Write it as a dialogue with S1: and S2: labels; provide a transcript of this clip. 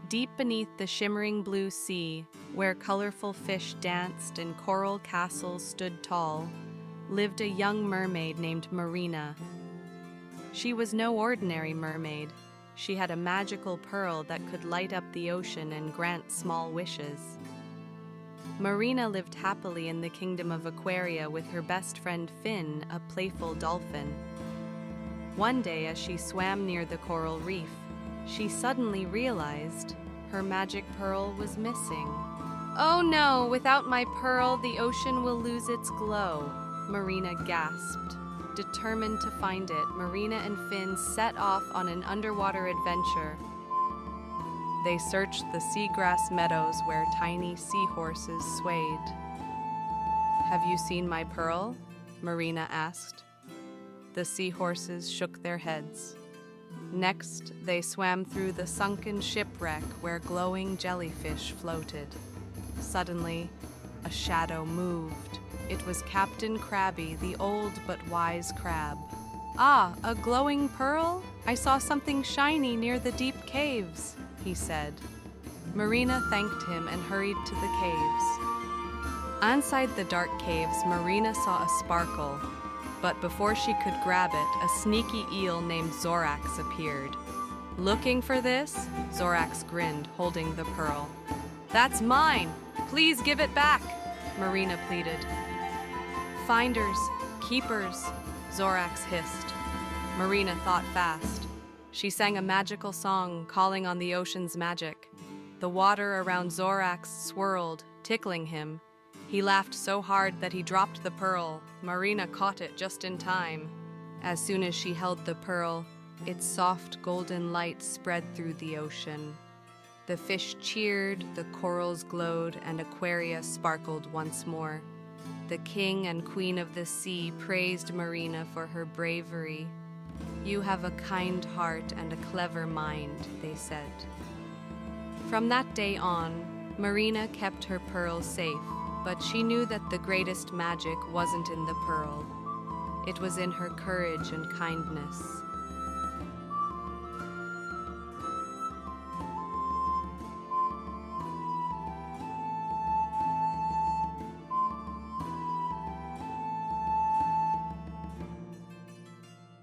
S1: Deep beneath the shimmering blue sea, where colorful fish danced and coral castles stood tall, lived a young mermaid named Marina. She was no ordinary mermaid. She had a magical pearl that could light up the ocean and grant small wishes. Marina lived happily in the kingdom of Aquaria with her best friend Finn, a playful dolphin. One day, as she swam near the coral reef, she suddenly realized her magic pearl was missing. "Oh no, without my pearl, the ocean will lose its glow," Marina gasped. Determined to find it, Marina and Finn set off on an underwater adventure. They searched the seagrass meadows where tiny seahorses swayed. "Have you seen my pearl?" Marina asked. The seahorses shook their heads. Next, they swam through the sunken shipwreck where glowing jellyfish floated. Suddenly, a shadow moved. It was Captain Crabby, the old but wise crab. "Ah, a glowing pearl? I saw something shiny near the deep caves," he said. Marina thanked him and hurried to the caves. Inside the dark caves, Marina saw a sparkle, but before she could grab it, a sneaky eel named Zorax appeared. "Looking for this?" Zorax grinned, holding the pearl. "That's mine! Please give it back!" Marina pleaded. "Finders, keepers," Zorax hissed. Marina thought fast. She sang a magical song, calling on the ocean's magic. The water around Zorax swirled, tickling him. He laughed so hard that he dropped the pearl. Marina caught it just in time. As soon as she held the pearl, its soft golden light spread through the ocean. The fish cheered, the corals glowed, and Aquaria sparkled once more. The king and queen of the sea praised Marina for her bravery. "You have a kind heart and a clever mind," they said. From that day on, Marina kept her pearl safe, but she knew that the greatest magic wasn't in the pearl. It was in her courage and kindness.